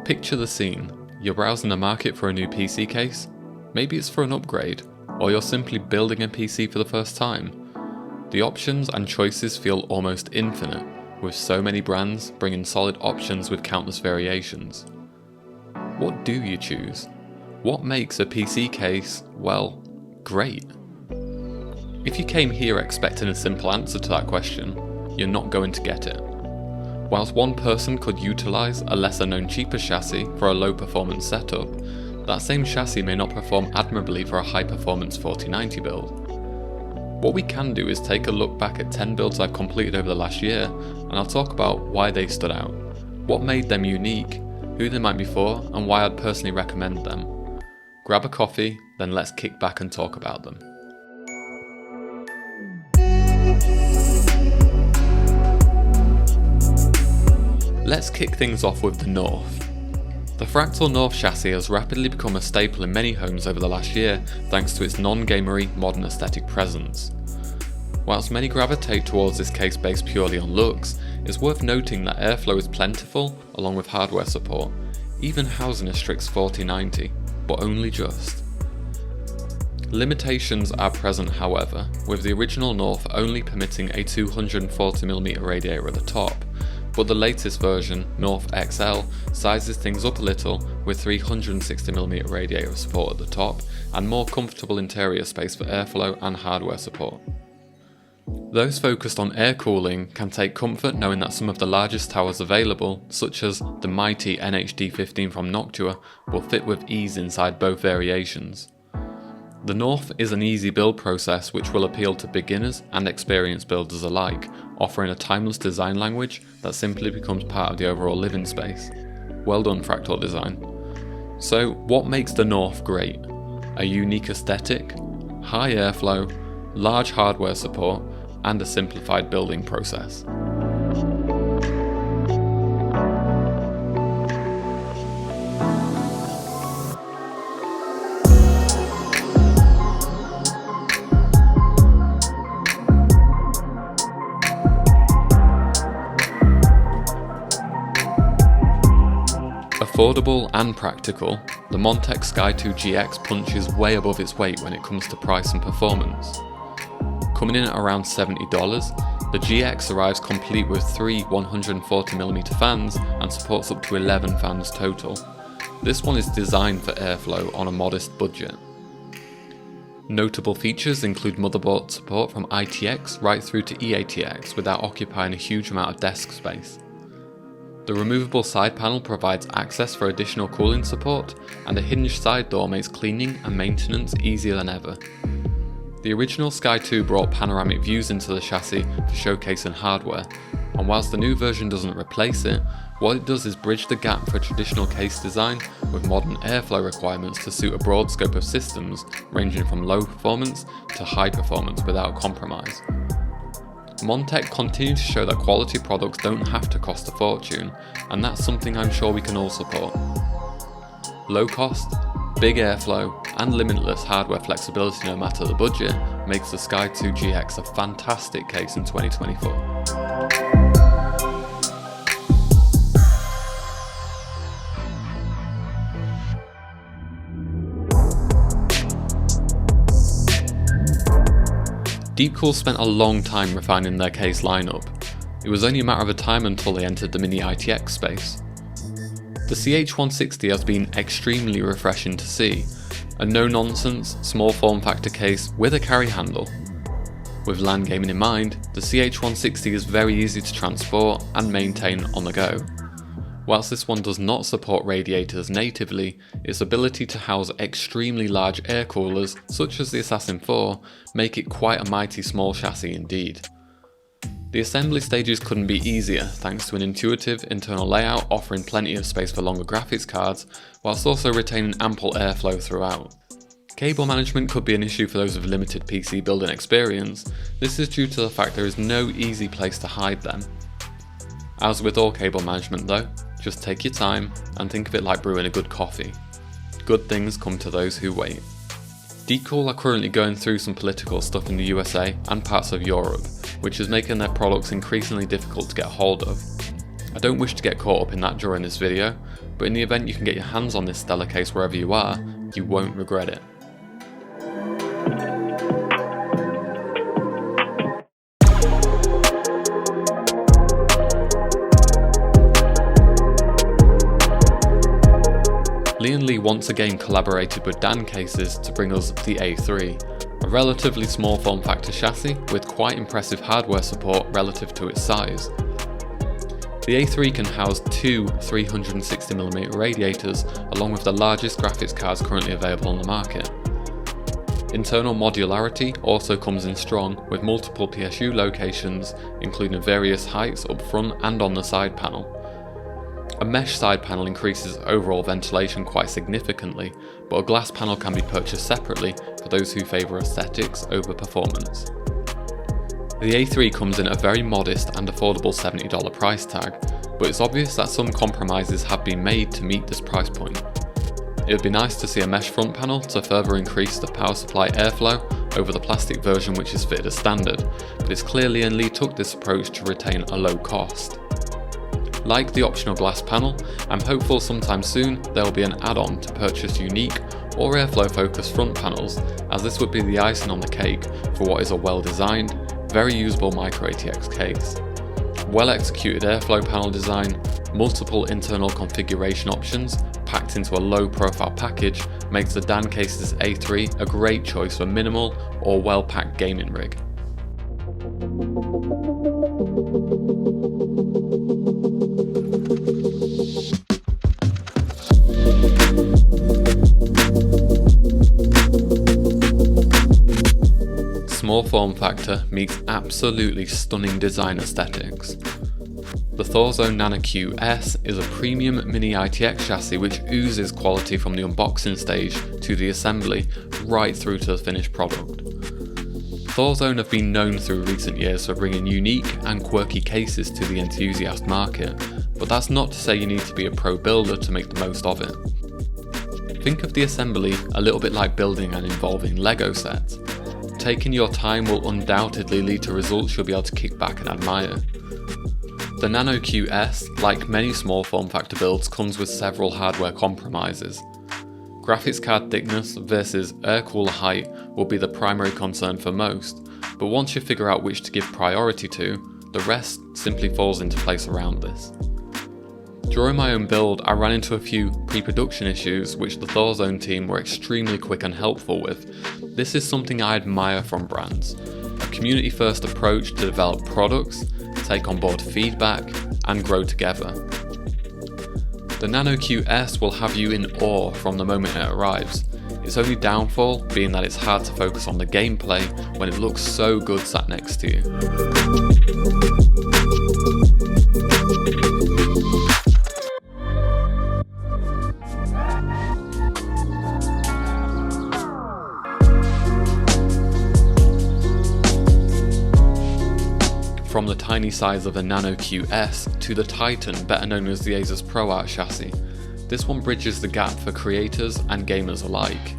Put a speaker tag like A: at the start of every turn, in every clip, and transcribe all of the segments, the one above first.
A: Picture the scene. You're browsing the market for a new PC case. Maybe it's for an upgrade, or you're simply building a PC for the first time. The options and choices feel almost infinite, with so many brands bringing solid options with countless variations. What do you choose? What makes a PC case, well, great? If you came here expecting a simple answer to that question, you're not going to get it. Whilst one person could utilise a lesser known cheaper chassis for a low performance setup, that same chassis may not perform admirably for a high performance 4090 build. What we can do is take a look back at 10 builds I've completed over the last year, and I'll talk about why they stood out, what made them unique, who they might be for, and why I'd personally recommend them. Grab a coffee, then let's kick back and talk about them. Let's kick things off with the North. The Fractal North chassis has rapidly become a staple in many homes over the last year thanks to its non-gamery modern aesthetic presence. Whilst many gravitate towards this case based purely on looks, it's worth noting that airflow is plentiful along with hardware support, even housing a Strix 4090, but only just. Limitations are present however, with the original North only permitting a 240mm radiator at the top, but the latest version, North XL, sizes things up a little with 360mm radiator support at the top and more comfortable interior space for airflow and hardware support. Those focused on air cooling can take comfort knowing that some of the largest towers available, such as the mighty NHD15 from Noctua, will fit with ease inside both variations. The North is an easy build process which will appeal to beginners and experienced builders alike, offering a timeless design language that simply becomes part of the overall living space. Well done, Fractal Design. So what makes the North great? A unique aesthetic, high airflow, large hardware support, and a simplified building process. Affordable and practical, the Montech Sky Two GX punches way above its weight when it comes to price and performance. Coming in at around $70, the GX arrives complete with 3 140mm fans and supports up to 11 fans total. This one is designed for airflow on a modest budget. Notable features include motherboard support from ITX right through to EATX without occupying a huge amount of desk space. The removable side panel provides access for additional cooling support, and a hinged side door makes cleaning and maintenance easier than ever. The original Sky 2 brought panoramic views into the chassis for showcasing hardware, and whilst the new version doesn't replace it, what it does is bridge the gap for traditional case design with modern airflow requirements to suit a broad scope of systems ranging from low performance to high performance without compromise. Montech continue to show that quality products don't have to cost a fortune, and that's something I'm sure we can all support. Low cost, big airflow, and limitless hardware flexibility no matter the budget makes the Sky 2 GX a fantastic case in 2024. Deepcool spent a long time refining their case lineup. It was only a matter of time until they entered the mini ITX space. The CH160 has been extremely refreshing to see, a no-nonsense, small form factor case with a carry handle. With LAN gaming in mind, the CH160 is very easy to transport and maintain on the go. Whilst this one does not support radiators natively, its ability to house extremely large air coolers, such as the Assassin 4, make it quite a mighty small chassis indeed. The assembly stages couldn't be easier thanks to an intuitive internal layout offering plenty of space for longer graphics cards, whilst also retaining ample airflow throughout. Cable management could be an issue for those with limited PC building experience. This is due to the fact there is no easy place to hide them. As with all cable management though, just take your time and think of it like brewing a good coffee. Good things come to those who wait. Deepcool are currently going through some political stuff in the USA and parts of Europe, which is making their products increasingly difficult to get hold of. I don't wish to get caught up in that during this video, but in the event you can get your hands on this stellar case wherever you are, you won't regret it. Lian Li once again collaborated with Dan Cases to bring us the A3, a relatively small form factor chassis with quite impressive hardware support relative to its size. The A3 can house two 360mm radiators along with the largest graphics cards currently available on the market. Internal modularity also comes in strong with multiple PSU locations including various heights up front and on the side panel. A mesh side panel increases overall ventilation quite significantly, but a glass panel can be purchased separately for those who favour aesthetics over performance. The A3 comes in a very modest and affordable $70 price tag, but it's obvious that some compromises have been made to meet this price point. It would be nice to see a mesh front panel to further increase the power supply airflow over the plastic version which is fitted as standard, but it's clear Lian Li took this approach to retain a low cost. Like the optional glass panel, I'm hopeful sometime soon there will be an add-on to purchase unique or airflow focused front panels, as this would be the icing on the cake for what is a well designed, very usable micro ATX case. Well executed airflow panel design, multiple internal configuration options packed into a low profile package makes the Dan Cases A3 a great choice for minimal or well packed gaming rig. Small form factor meets absolutely stunning design aesthetics. The Thorzone NanoQ S is a premium mini ITX chassis which oozes quality from the unboxing stage to the assembly right through to the finished product. Thorzone have been known through recent years for bringing unique and quirky cases to the enthusiast market, but that's not to say you need to be a pro builder to make the most of it. Think of the assembly a little bit like building an involving Lego set. Taking your time will undoubtedly lead to results you'll be able to kick back and admire. The NanoQ S, like many small form factor builds, comes with several hardware compromises. Graphics card thickness versus air cooler height will be the primary concern for most, but once you figure out which to give priority to, the rest simply falls into place around this. During my own build, I ran into a few pre-production issues which the Thorzone team were extremely quick and helpful with. This is something I admire from brands, a community-first approach to develop products, take on board feedback, and grow together. The NanoQ S will have you in awe from the moment it arrives, its only downfall being that it's hard to focus on the gameplay when it looks so good sat next to you. From the tiny size of the NanoQ S to the Titan, better known as the ASUS ProArt chassis, this one bridges the gap for creators and gamers alike.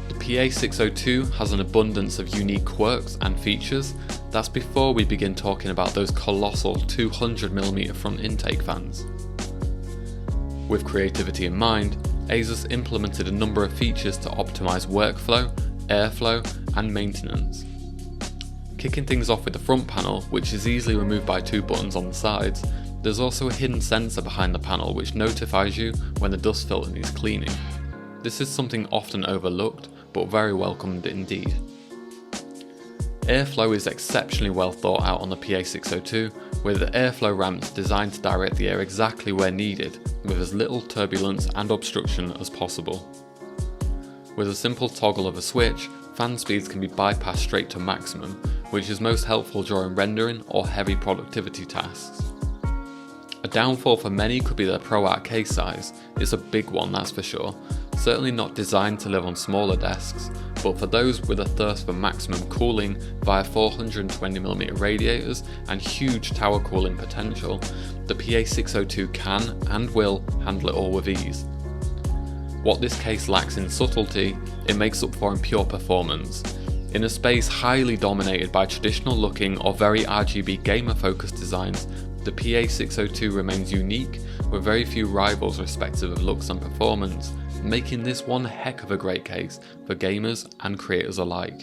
A: The PA602 has an abundance of unique quirks and features. That's before we begin talking about those colossal 200mm front intake fans. With creativity in mind, ASUS implemented a number of features to optimize workflow, airflow, and maintenance. Kicking things off with the front panel, which is easily removed by two buttons on the sides, there's also a hidden sensor behind the panel which notifies you when the dust filter needs cleaning. This is something often overlooked, but very welcomed indeed. Airflow is exceptionally well thought out on the PA602, with airflow ramps designed to direct the air exactly where needed, with as little turbulence and obstruction as possible. With a simple toggle of a switch, fan speeds can be bypassed straight to maximum, which is most helpful during rendering or heavy productivity tasks. A downfall for many could be the ProArt case size. It's a big one, that's for sure. Certainly not designed to live on smaller desks, but for those with a thirst for maximum cooling via 420mm radiators and huge tower cooling potential, the PA602 can and will handle it all with ease. What this case lacks in subtlety, it makes up for in pure performance. In a space highly dominated by traditional looking or very RGB gamer focused designs, the PA602 remains unique, with very few rivals respective of looks and performance, making this one heck of a great case for gamers and creators alike.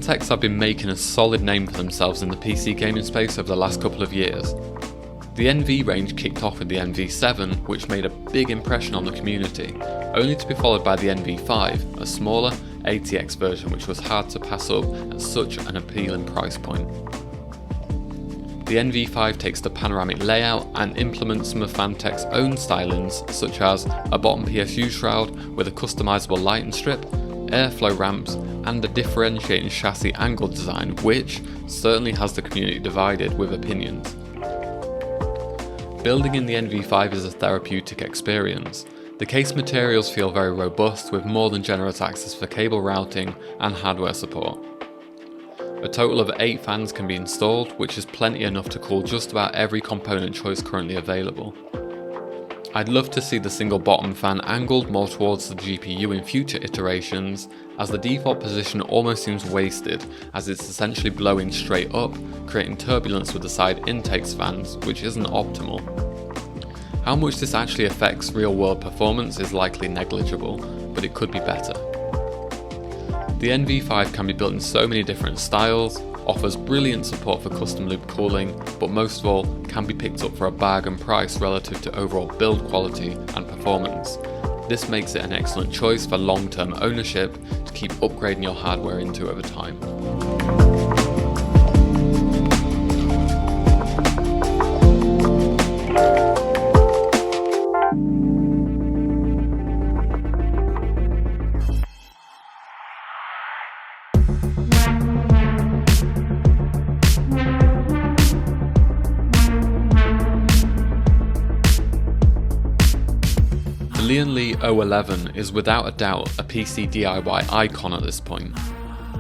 A: Phanteks have been making a solid name for themselves in the PC gaming space over the last couple of years. The NV range kicked off with the NV7, which made a big impression on the community, only to be followed by the NV5, a smaller ATX version which was hard to pass up at such an appealing price point. The NV5 takes the panoramic layout and implements some of Phantek's own stylings, such as a bottom PSU shroud with a customizable lighting strip, airflow ramps, and a differentiating chassis angle design which certainly has the community divided with opinions. Building in the NV5 is a therapeutic experience. The case materials feel very robust with more than generous access for cable routing and hardware support. A total of 8 fans can be installed, which is plenty enough to cool just about every component choice currently available. I'd love to see the single bottom fan angled more towards the GPU in future iterations, as the default position almost seems wasted as it's essentially blowing straight up, creating turbulence with the side intakes fans, which isn't optimal. How much this actually affects real world performance is likely negligible, but it could be better. The NV5 can be built in so many different styles, offers brilliant support for custom loop cooling, but most of all can be picked up for a bargain price relative to overall build quality and performance. This makes it an excellent choice for long-term ownership to keep upgrading your hardware into over time. The Lian Li O11 is without a doubt a PC DIY icon at this point.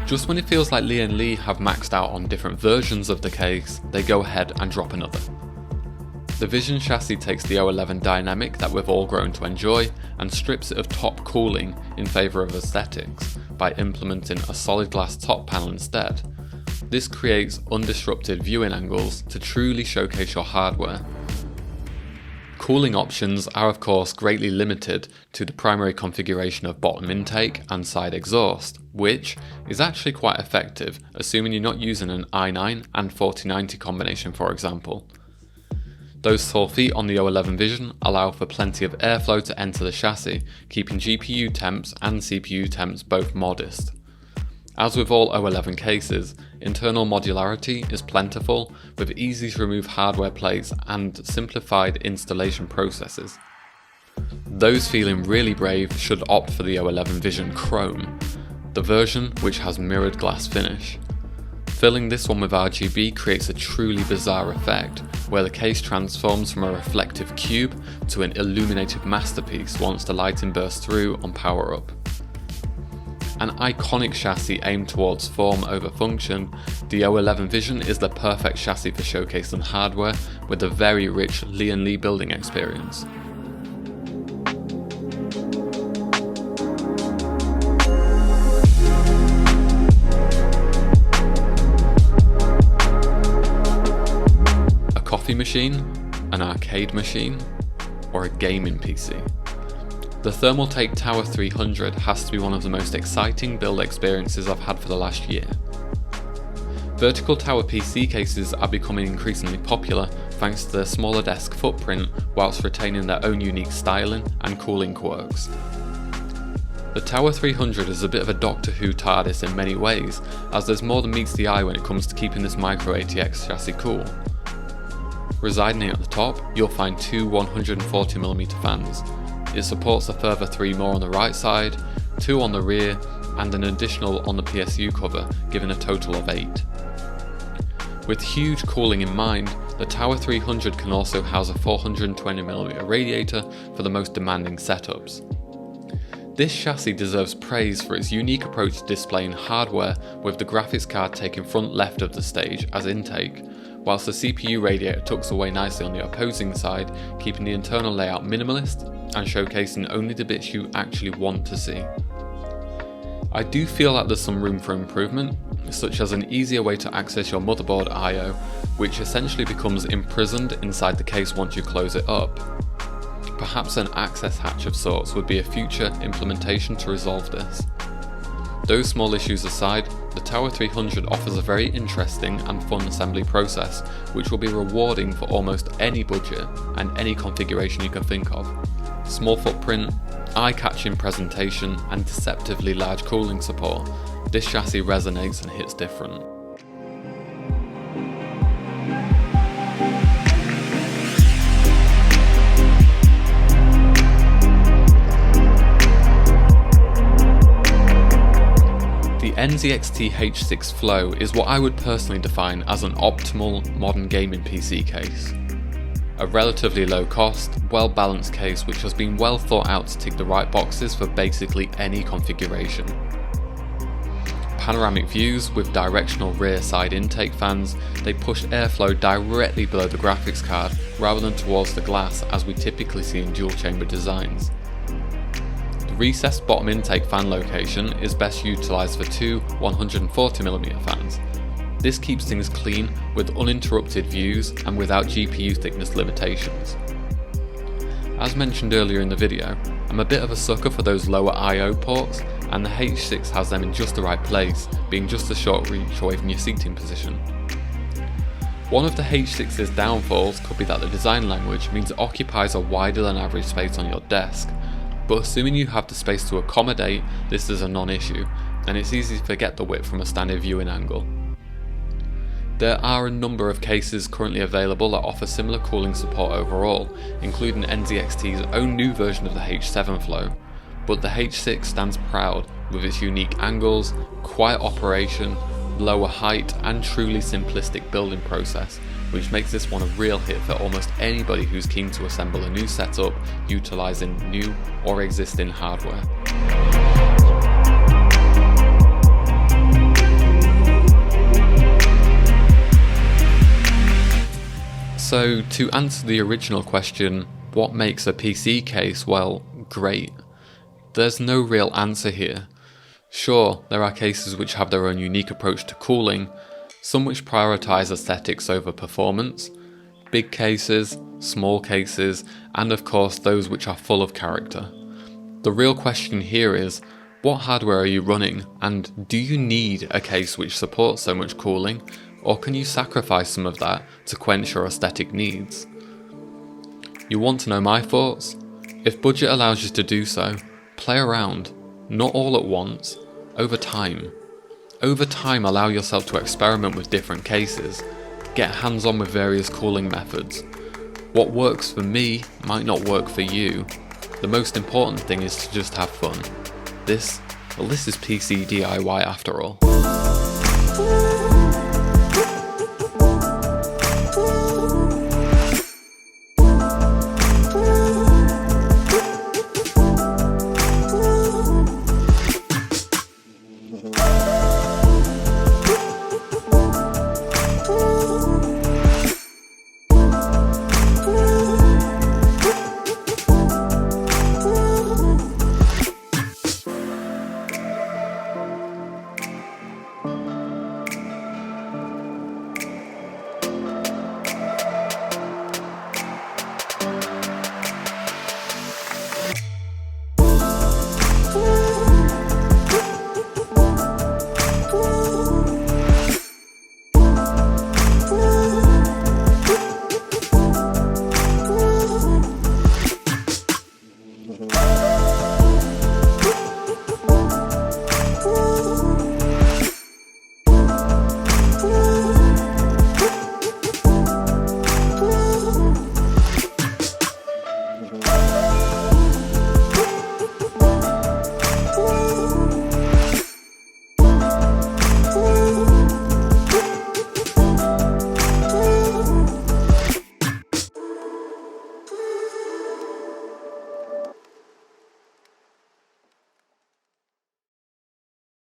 A: Just when it feels like Lian Li have maxed out on different versions of the case, they go ahead and drop another. The Vision chassis takes the O11 dynamic that we've all grown to enjoy and strips it of top cooling in favour of aesthetics by implementing a solid glass top panel instead. This creates undisrupted viewing angles to truly showcase your hardware. Cooling options are of course greatly limited to the primary configuration of bottom intake and side exhaust, which is actually quite effective assuming you're not using an i9 and 4090 combination for example. Those tall feet on the O11 Vision allow for plenty of airflow to enter the chassis, keeping GPU temps and CPU temps both modest. As with all O11 cases, internal modularity is plentiful, with easy to remove hardware plates and simplified installation processes. Those feeling really brave should opt for the O11 Vision Chrome, the version which has mirrored glass finish. Filling this one with RGB creates a truly bizarre effect, where the case transforms from a reflective cube to an illuminated masterpiece once the lighting bursts through on power up. An iconic chassis aimed towards form over function, the O11 Vision is the perfect chassis for showcasing hardware with a very rich Lian Li building experience. A coffee machine, an arcade machine, or a gaming PC? The Thermaltake Tower 300 has to be one of the most exciting build experiences I've had for the last year. Vertical tower PC cases are becoming increasingly popular thanks to their smaller desk footprint whilst retaining their own unique styling and cooling quirks. The Tower 300 is a bit of a Doctor Who TARDIS in many ways, as there's more than meets the eye when it comes to keeping this micro ATX chassis cool. Residing at the top, you'll find two 140mm fans. It supports a further 3 more on the right side, 2 on the rear, and an additional on the PSU cover, giving a total of 8. With huge cooling in mind, the Tower 300 can also house a 420mm radiator for the most demanding setups. This chassis deserves praise for its unique approach to displaying hardware, with the graphics card taking front left of the stage as intake, whilst the CPU radiator tucks away nicely on the opposing side, keeping the internal layout minimalist and showcasing only the bits you actually want to see. I do feel like there's some room for improvement, such as an easier way to access your motherboard I/O, which essentially becomes imprisoned inside the case once you close it up. Perhaps an access hatch of sorts would be a future implementation to resolve this. Those small issues aside, the Tower 300 offers a very interesting and fun assembly process, which will be rewarding for almost any budget and any configuration you can think of. Small footprint, eye-catching presentation, and deceptively large cooling support, this chassis resonates and hits different. The NZXT H6 Flow is what I would personally define as an optimal modern gaming PC case. A relatively low cost, well balanced case which has been well thought out to tick the right boxes for basically any configuration. Panoramic views with directional rear side intake fans, they push airflow directly below the graphics card rather than towards the glass as we typically see in dual chamber designs. The recessed bottom intake fan location is best utilised for two 140mm fans. This keeps things clean with uninterrupted views and without GPU thickness limitations. As mentioned earlier in the video, I'm a bit of a sucker for those lower I/O ports, and the H6 has them in just the right place, being just a short reach away from your seating position. One of the H6's downfalls could be that the design language means it occupies a wider than average space on your desk, but assuming you have the space to accommodate, this is a non-issue, and it's easy to forget the width from a standard viewing angle. There are a number of cases currently available that offer similar cooling support overall, including NZXT's own new version of the H7 Flow, but the H6 stands proud with its unique angles, quiet operation, lower height and truly simplistic building process, which makes this one a real hit for almost anybody who's keen to assemble a new setup utilising new or existing hardware. So to answer the original question, what makes a PC case, well, great? There's no real answer here. Sure, there are cases which have their own unique approach to cooling, some which prioritise aesthetics over performance, big cases, small cases, and of course those which are full of character. The real question here is, what hardware are you running, and do you need a case which supports so much cooling? Or can you sacrifice some of that to quench your aesthetic needs? You want to know my thoughts? If budget allows you to do so, play around, not all at once, over time. Over time, allow yourself to experiment with different cases, get hands-on with various cooling methods. What works for me might not work for you. The most important thing is to just have fun. This is PC DIY after all.